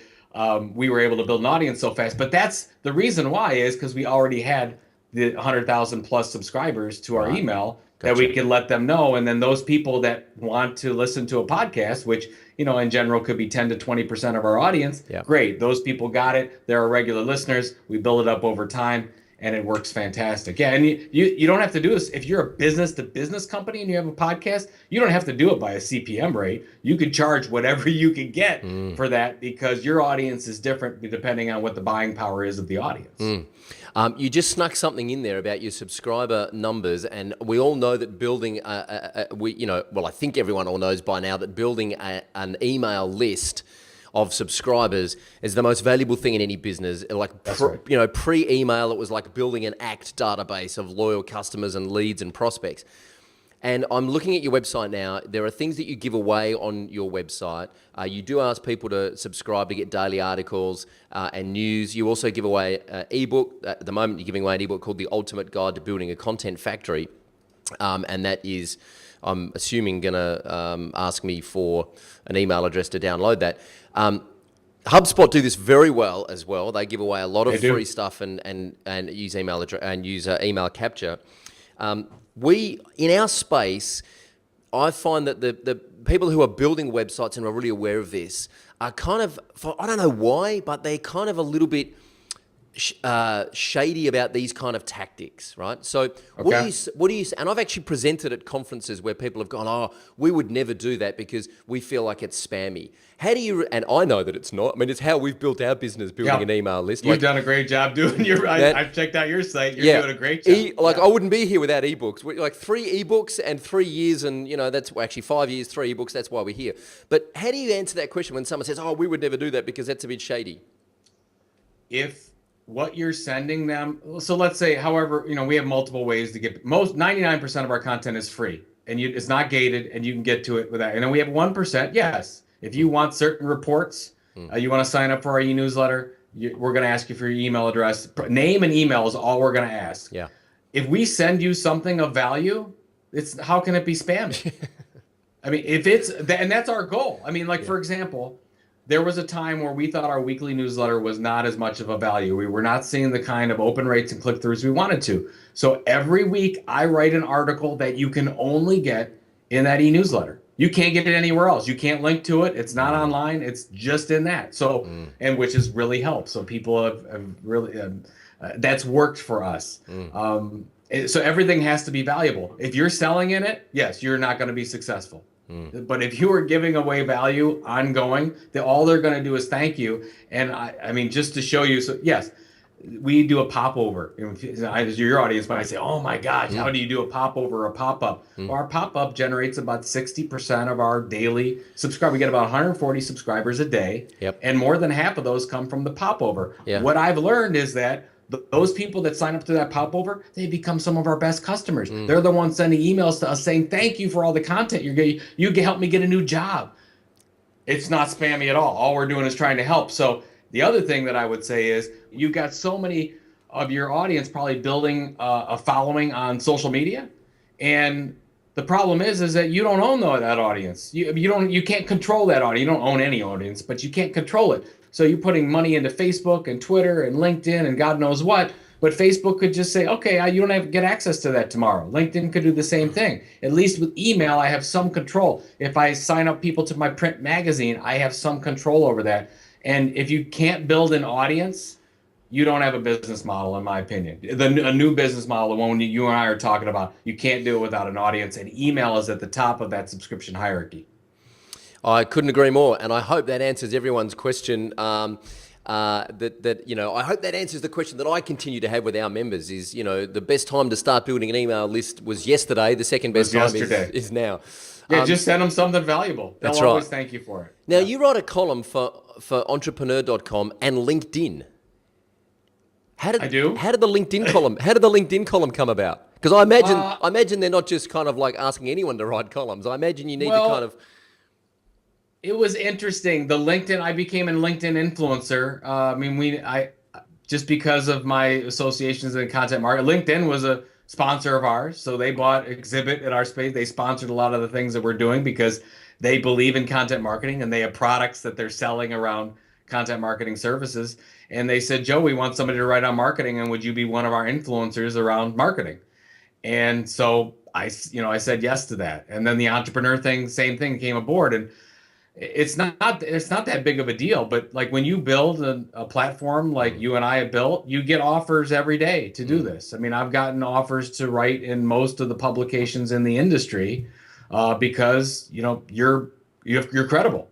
we were able to build an audience so fast. But that's the reason why, is because we already had the 100,000 plus subscribers to our Right. email that Gotcha. we could let them know. And then those people that want to listen to a podcast, which, in general could be 10 to 20% of our audience, Yeah. great. Those people got it. They're our regular listeners. We build it up over time, and it works fantastic. Yeah, and you don't have to do this. If you're a business to business company and you have a podcast, you don't have to do it by a CPM rate. You could charge whatever you can get for that, because your audience is different depending on what the buying power is of the audience. You just snuck something in there about your subscriber numbers, and we all know that building, I think everyone all knows by now that building an email list of subscribers is the most valuable thing in any business. Pre-email, it was like building an ACT database of loyal customers and leads and prospects. And I'm looking at your website now. There are things that you give away on your website. You do ask people to subscribe to get daily articles and news. You also give away an ebook. At the moment, you're giving away an ebook called The Ultimate Guide to Building a Content Factory. And that is, I'm assuming, going to ask me for an email address to download that. HubSpot do this very well as well. They give away a lot of free stuff and use email address and use email capture. We, in our space, I find that the people who are building websites and are really aware of this are kind of, I don't know why, but they're kind of a little bit shady about these kind of tactics, right? So what do you, and I've actually presented at conferences where people have gone, oh, we would never do that because we feel like it's spammy. How do you, and I know that it's not. I mean, it's how we've built our business, building an email list. You've done a great job doing I've checked out your site. You're doing a great job. I wouldn't be here without ebooks. Like 3 ebooks and 3 years, and that's actually 5 years, 3 ebooks. That's why we're here. But how do you answer that question when someone says, oh, we would never do that because that's a bit shady? If what you're sending them, so let's say, however, we have multiple ways to get, 99% of our content is free, and it's not gated, and you can get to it with that. And then we have 1%, yes. If you want certain reports, you want to sign up for our e-newsletter, we're going to ask you for your email address. Name and email is all we're going to ask. Yeah. If we send you something of value, how can it be spammy? I mean, and that's our goal. I mean, for example, there was a time where we thought our weekly newsletter was not as much of a value. We were not seeing the kind of open rates and click-throughs we wanted to. So every week I write an article that you can only get in that e-newsletter. You can't get it anywhere else. You can't link to it. It's not online. It's just in that. So, and which has really helped. So people have really, that's worked for us. So everything has to be valuable. If you're selling in it, yes, you're not going to be successful. But if you are giving away value ongoing, all they're going to do is thank you. And I mean, just to show you, so yes, we do a popover. As your audience might say, oh my gosh, how do you do a popover or a pop-up? Well, our pop-up generates about 60% of our daily subscribers. We get about 140 subscribers a day. Yep. And more than half of those come from the popover. Yeah. What I've learned is that those people that sign up to that popover, they become some of our best customers. They're the ones sending emails to us saying, thank you for all the content you're getting. You can help me get a new job. It's not spammy at all. All we're doing is trying to help. So the other thing that I would say is you've got so many of your audience probably building a following on social media. And the problem is that you don't own that audience. You can't control that audience. You don't own any audience, but you can't control it. So you're putting money into Facebook and Twitter and LinkedIn and God knows what, but Facebook could just say, okay, you don't have to get access to that tomorrow. LinkedIn could do the same thing. At least with email, I have some control. If I sign up people to my print magazine, I have some control over that. And if you can't build an audience, you don't have a business model, in my opinion. A new business model, the one you and I are talking about, you can't do it without an audience, and email is at the top of that subscription hierarchy. I couldn't agree more, and I hope that answers everyone's question. I hope that answers the question that I continue to have with our members. Is the best time to start building an email list was yesterday. The second best time is now. Yeah, just send them something valuable. They'll always thank you for it. Now you write a column for Entrepreneur.com and LinkedIn. I do. How did the LinkedIn column come about? Because I imagine they're not just kind of like asking anyone to write columns. I imagine you need to kind of. It was interesting. The LinkedIn, I became a LinkedIn influencer. Just because of my associations in content market. LinkedIn was sponsor of ours. So they bought Exhibit at our space. They sponsored a lot of the things that we're doing because they believe in content marketing and they have products that they're selling around content marketing services. And they said, Joe, we want somebody to write on marketing, and would you be one of our influencers around marketing? And so I said yes to that. And then the entrepreneur thing, same thing, came aboard. And it's not that big of a deal, but like when you build a platform like you and I have built, you get offers every day to do this. I mean, I've gotten offers to write in most of the publications in the industry because you're credible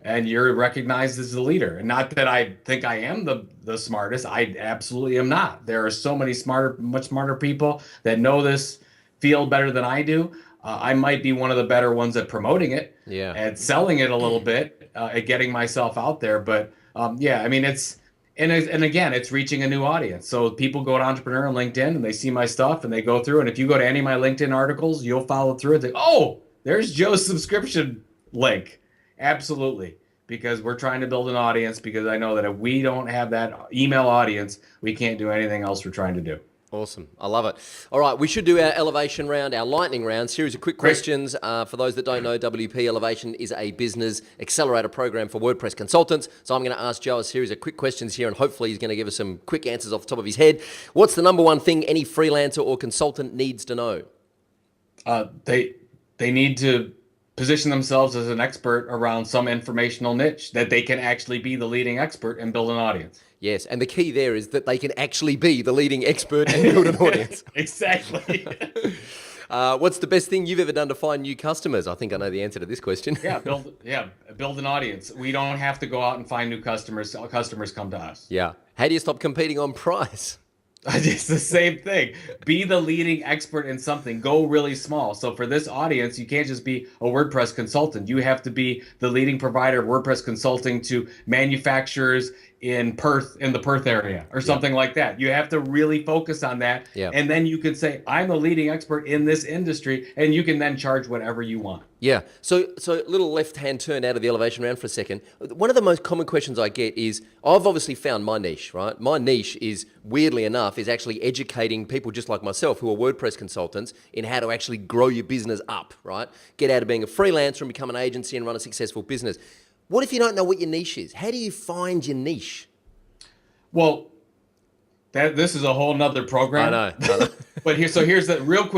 and you're recognized as the leader. And not that I think I am the smartest. I absolutely am not. There are so many much smarter people that know this field better than I do. I might be one of the better ones at promoting it, at selling it a little bit, at getting myself out there. But I mean, and again, it's reaching a new audience. So people go to Entrepreneur on LinkedIn and they see my stuff and they go through. And if you go to any of my LinkedIn articles, you'll follow through and say, oh, there's Joe's subscription link. Absolutely. Because we're trying to build an audience, because I know that if we don't have that email audience, we can't do anything else we're trying to do. Awesome. I love it. All right, we should do our elevation round, our lightning round, series of quick questions. For those that don't know, WP Elevation is a business accelerator program for WordPress consultants. So I'm going to ask Joe a series of quick questions here, and hopefully he's going to give us some quick answers off the top of his head. What's the number one thing any freelancer or consultant needs to know? They need to position themselves as an expert around some informational niche, that they can actually be the leading expert and build an audience. Yes, and the key there is that they can actually be the leading expert and build an audience. Exactly. What's the best thing you've ever done to find new customers? I think I know the answer to this question. Build an audience. We don't have to go out and find new customers. Customers come to us. Yeah. How do you stop competing on price? It's the same thing. Be the leading expert in something. Go really small. So for this audience, you can't just be a WordPress consultant. You have to be the leading provider of WordPress consulting to manufacturers in the Perth area or something like that. You have to really focus on that. Yeah. And then you can say, I'm the leading expert in this industry, and you can then charge whatever you want. Yeah. So little left-hand turn out of the elevation round for a second. One of the most common questions I get is, I've obviously found my niche, right? My niche is, weirdly enough, is actually educating people just like myself who are WordPress consultants in how to actually grow your business up, right? Get out of being a freelancer and become an agency and run a successful business. What if you don't know what your niche is? How do you find your niche? Well, this is a whole nother program. I know. But here's the real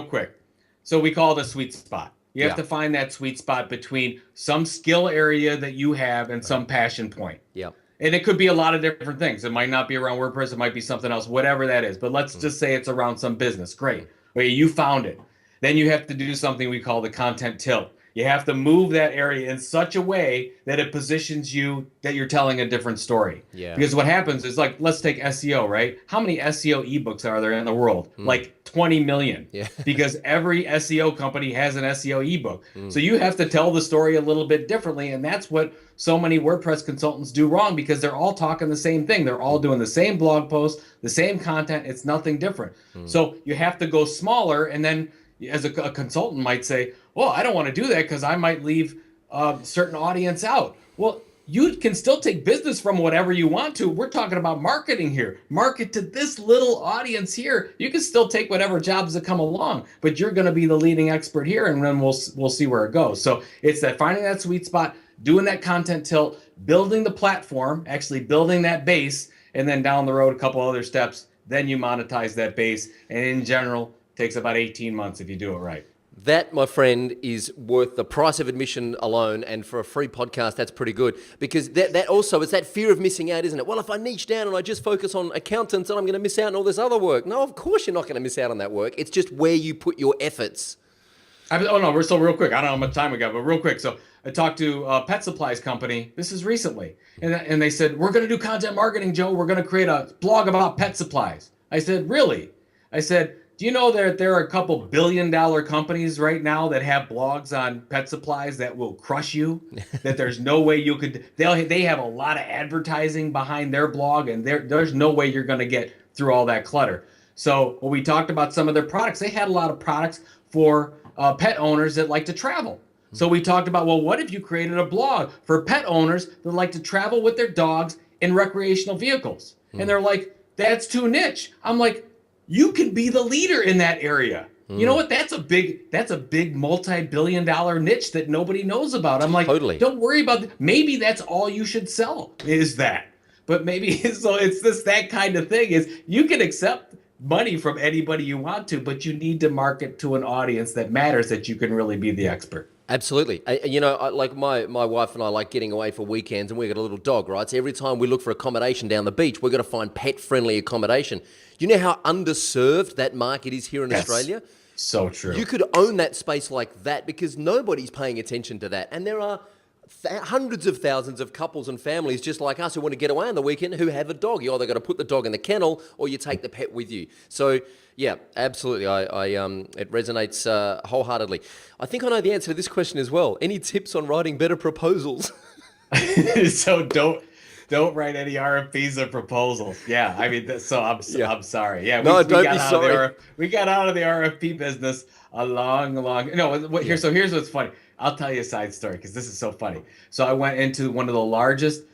quick. So we call it a sweet spot. You have to find that sweet spot between some skill area that you have and some passion point. Yeah. And it could be a lot of different things. It might not be around WordPress. It might be something else, whatever that is. But let's just say it's around some business. Great. Okay, you found it. Then you have to do something we call the content tilt. You have to move that area in such a way that it positions you, that you're telling a different story. Yeah. Because what happens is, like, let's take SEO, right? How many SEO ebooks are there in the world? Like 20 million. Yeah. Because every SEO company has an SEO ebook. So you have to tell the story a little bit differently. And that's what so many WordPress consultants do wrong, because they're all talking the same thing. They're all doing the same blog post, the same content. It's nothing different. So you have to go smaller, and then as a consultant might say, well, I don't want to do that because I might leave a certain audience out. Well, you can still take business from whatever you want to. We're talking about marketing here. Market to this little audience here. You can still take whatever jobs that come along, but you're going to be the leading expert here, and then we'll see where it goes. So it's that finding that sweet spot, doing that content tilt, building the platform, actually building that base, and then down the road a couple other steps. Then you monetize that base, and in general, it takes about 18 months if you do it right. That, my friend, is worth the price of admission alone, and for a free podcast, that's pretty good, because that also is that fear of missing out, isn't it? Well, if I niche down and I just focus on accountants, then I'm going to miss out on all this other work. No, of course you're not going to miss out on that work. It's just where you put your efforts. We're still real quick. I don't know how much time we got, but real quick. So I talked to a pet supplies company. This is recently, and they said, we're going to do content marketing, Joe. We're going to create a blog about pet supplies. I said, really? I said, do you know that there are a couple billion-dollar companies right now that have blogs on pet supplies that will crush you? That there's no way you could. They have a lot of advertising behind their blog, and there's no way you're going to get through all that clutter. So when we talked about some of their products, they had a lot of products for pet owners that like to travel. So we talked about, well, what if you created a blog for pet owners that like to travel with their dogs in recreational vehicles? And they're like, that's too niche. I'm like, you can be the leader in that area. You know what? That's a big multi-billion-dollar niche that nobody knows about. I'm like, Totally. don't worry about it. Maybe that's all you should sell is that. But maybe so it's that kind of thing is you can accept money from anybody you want to, but you need to market to an audience that matters that you can really be the expert. Absolutely. Like my wife and I like getting away for weekends, and we got a little dog, right? So every time we look for accommodation down the beach, we've got to find pet-friendly accommodation. You know how underserved that market is here in Australia? So true. You could own that space like that because nobody's paying attention to that. And there are hundreds of thousands of couples and families just like us who want to get away on the weekend who have a dog. You either got to put the dog in the kennel or you take the pet with you. So yeah, absolutely. It resonates wholeheartedly. I think I know the answer to this question as well. Any tips on writing better proposals? So don't write any RFPs or proposals. Yeah, I mean, I'm sorry. Yeah, No, don't be sorry. We got out of the RFP business a long. No, here's what's funny. I'll tell you a side story because this is so funny. So I went into one of the largest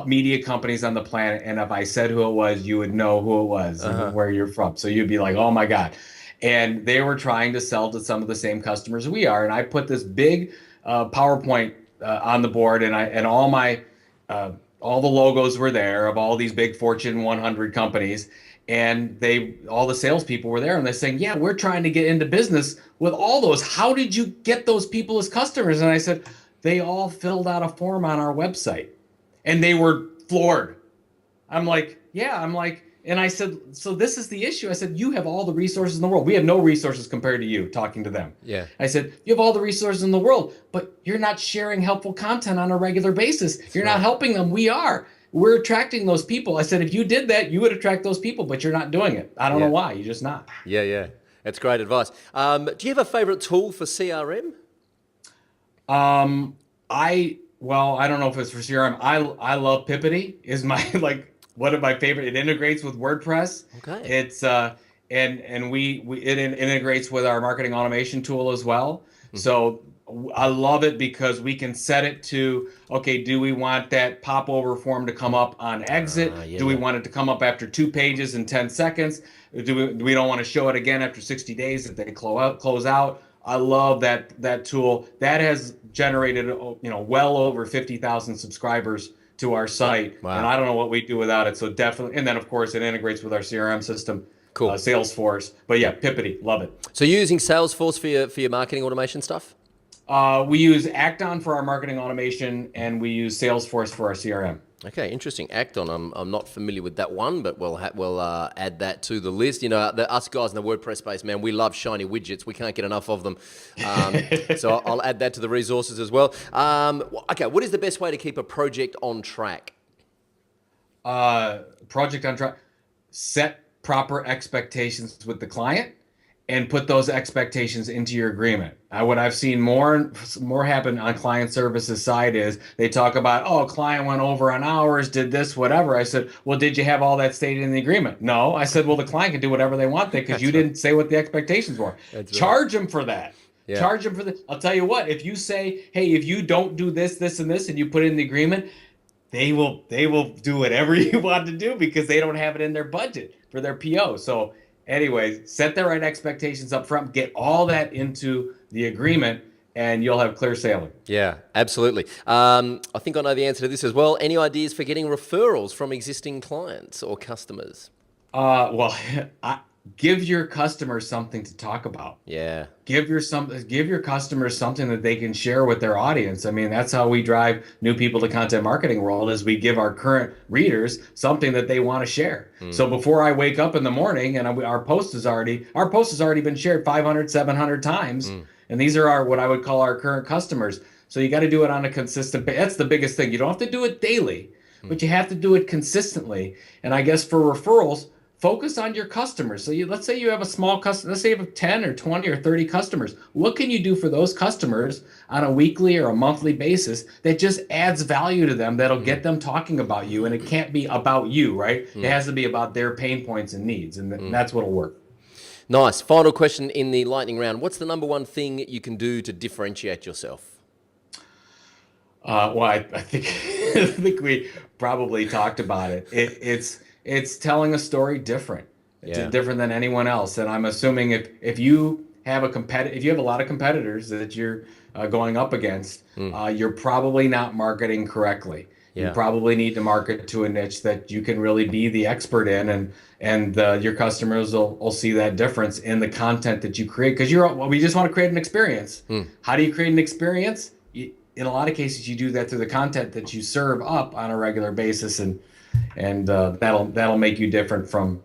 media companies on the planet, and if I said who it was, you would know who it was and where you're from. So you'd be like, oh my God. And they were trying to sell to some of the same customers we are. And I put this big PowerPoint on the board, and all my all the logos were there of all these big Fortune 100 companies. And all the salespeople were there, and they're saying, yeah, we're trying to get into business with all those. How did you get those people as customers? And I said, they all filled out a form on our website. And they were floored. I'm like, and I said, so this is the issue. I said, you have all the resources in the world. We have no resources compared to you talking to them. Yeah. I said, you have all the resources in the world, but you're not sharing helpful content on a regular basis. You're not helping them. We are. We're attracting those people. I said, if you did that, you would attract those people, but you're not doing it. I don't know why. You're just not. Yeah. That's great advice. Do you have a favorite tool for CRM? I don't know if it's for CRM. I love Pippity is my one of my favorite. It integrates with WordPress. Okay. It's and it integrates with our marketing automation tool as well. Mm-hmm. So I love it because we can set it to, okay, do we want that popover form to come up on exit? Do we want it to come up after 2 pages in 10 seconds? Do we don't want to show it again after 60 days if they close out? I love that tool. That has generated, well over 50,000 subscribers to our site. Wow. And I don't know what we'd do without it. So definitely, and then of course it integrates with our CRM system. Cool. Salesforce. But yeah, Pippity, love it. So you're using Salesforce for your marketing automation stuff? We use Acton for our marketing automation, and we use Salesforce for our CRM. Okay, interesting. Acton, I'm not familiar with that one, but we'll add that to the list. Us guys in the WordPress space, man, we love shiny widgets. We can't get enough of them. So I'll add that to the resources as well. Okay, what is the best way to keep a project on track? Project on track. Set proper expectations with the client and put those expectations into your agreement. What I've seen more happen on client services side is they talk about, client went over on hours, did this, whatever. I said, well, did you have all that stated in the agreement? No. I said, well, the client can do whatever they want there because you didn't say what the expectations were. Charge them for that. Yeah. Charge them for that. I'll tell you what, if you say, hey, if you don't do this, this, and this, and you put it in the agreement, they will do whatever you want to do because they don't have it in their budget for their PO. So anyways, set the right expectations up front, get all that into the agreement, and you'll have clear sailing. Yeah, absolutely. I think I know the answer to this as well. Any ideas for getting referrals from existing clients or customers? Give your customers something to talk about. Yeah. Give your customers something that they can share with their audience. I mean, that's how we drive new people to content marketing world is we give our current readers something that they want to share. So before I wake up in the morning and our post has already been shared 500, 700 times. And these are what I would call our current customers. So you got to do it on a consistent basis. That's the biggest thing. You don't have to do it daily, but you have to do it consistently. And I guess for referrals, focus on your customers. So let's say you have a small customer, let's say you have 10 or 20 or 30 customers. What can you do for those customers on a weekly or a monthly basis that just adds value to them that'll get them talking about you? And it can't be about you, right? It has to be about their pain points and needs. And that's what'll work. Nice. Final question in the lightning round. What's the number one thing you can do to differentiate yourself? I think I think we probably talked about it. It's telling a story different. Yeah. different than anyone else. And I'm assuming if you have if you have a lot of competitors that you're going up against, you're probably not marketing correctly. You Yeah. probably need to market to a niche that you can really be the expert in, and your customers will see that difference in the content that you create. Because we just want to create an experience. How do you create an experience? In a lot of cases, you do that through the content that you serve up on a regular basis, and that'll make you different from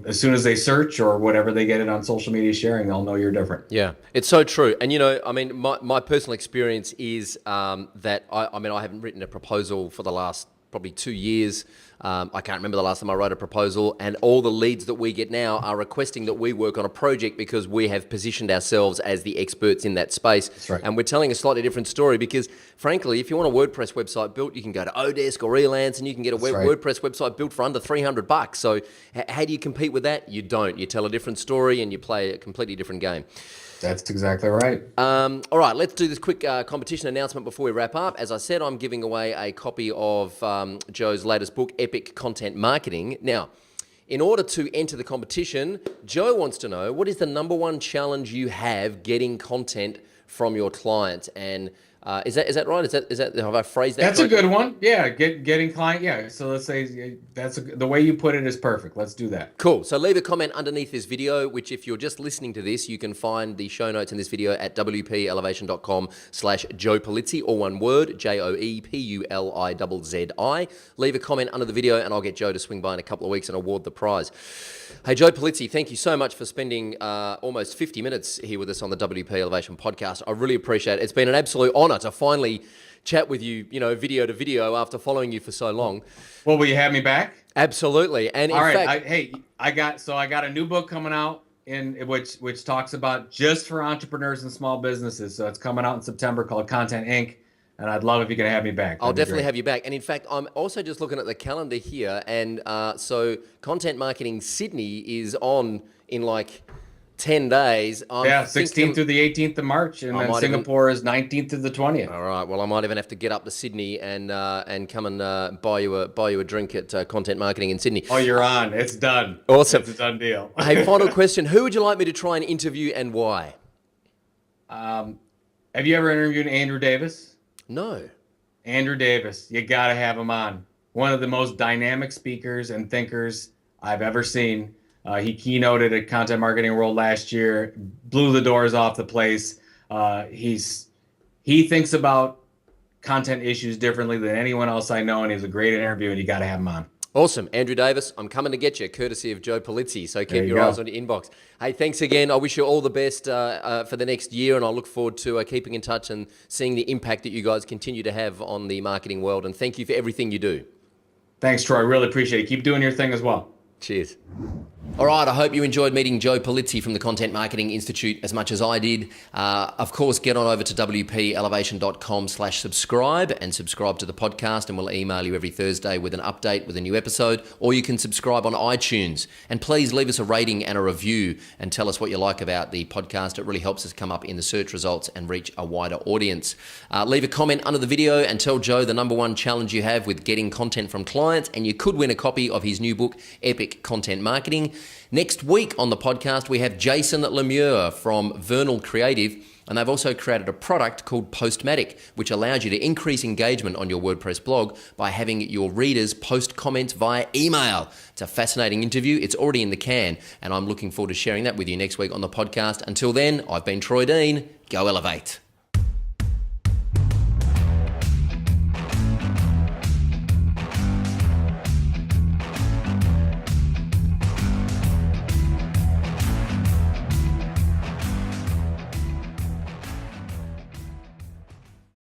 as soon as they search or whatever they get it on social media sharing, they'll know you're different. Yeah, it's so true. And, I mean, my personal experience is that I haven't written a proposal for the last probably 2 years. I can't remember the last time I wrote a proposal, and all the leads that we get now are requesting that we work on a project because we have positioned ourselves as the experts in that space. That's right. And we're telling a slightly different story because, frankly, if you want a WordPress website built, you can go to Odesk or Elance and you can get a WordPress website built for under $300. So how do you compete with that? You don't. You tell a different story and you play a completely different game. That's exactly right. All right, let's do this quick competition announcement before we wrap up. As I said, I'm giving away a copy of Joe's latest book, Epic Content Marketing. Now, in order to enter the competition, Joe wants to know, what is the number one challenge you have getting content from your clients? And is that right? Is that have I phrased that That's correctly? a good one. Yeah, getting client. Yeah. So let's say the way you put it is perfect. Let's do that. Cool. So leave a comment underneath this video, which if you're just listening to this, you can find the show notes in this video at wpelevation.com/Joe Pulizzi, all one word, JoePulizzi. Leave a comment under the video and I'll get Joe to swing by in a couple of weeks and award the prize. Hey, Joe Pulizzi, thank you so much for spending almost 50 minutes here with us on the WP Elevation podcast. I really appreciate it. It's been an absolute honor to finally chat with you, video to video after following you for so long. Well, will you have me back? Absolutely. And All in right. fact, I got a new book coming out in which talks about just for entrepreneurs and small businesses. So it's coming out in September, called Content Inc. And I'd love if you can have me back. I'll definitely have you back. And in fact, I'm also just looking at the calendar here. And so Content Marketing Sydney is on in like 10 days. 16th through the 18th of March. And then Singapore is 19th to the 20th. All right. Well, I might even have to get up to Sydney and come and buy you a drink at Content Marketing in Sydney. Oh, you're on. It's done. Awesome. It's a done deal. Hey, final question. Who would you like me to try and interview and why? Have you ever interviewed Andrew Davis? No. Andrew Davis, you got to have him on. One of the most dynamic speakers and thinkers I've ever seen. He keynoted at Content Marketing World last year, blew the doors off the place. He thinks about content issues differently than anyone else I know, and he's a great interview, and you got to have him on. Awesome. Andrew Davis, I'm coming to get you, courtesy of Joe Pulizzi. So keep your eyes on your inbox. Hey, thanks again. I wish you all the best for the next year, and I look forward to keeping in touch and seeing the impact that you guys continue to have on the marketing world. And thank you for everything you do. Thanks, Troy. Really appreciate it. Keep doing your thing as well. Cheers. All right, I hope you enjoyed meeting Joe Pulizzi from the Content Marketing Institute as much as I did. Of course, get on over to wpelevation.com/subscribe and subscribe to the podcast, and we'll email you every Thursday with an update with a new episode, or you can subscribe on iTunes. And please leave us a rating and a review and tell us what you like about the podcast. It really helps us come up in the search results and reach a wider audience. Leave a comment under the video and tell Joe the number one challenge you have with getting content from clients, and you could win a copy of his new book, Epic Content Marketing. Next week on the podcast, we have Jason Lemure from Vernal Creative, and they've also created a product called Postmatic, which allows you to increase engagement on your WordPress blog by having your readers post comments via email. It's a fascinating interview. It's already in the can, and I'm looking forward to sharing that with you next week on the podcast. Until then, I've been Troy Dean. Go Elevate.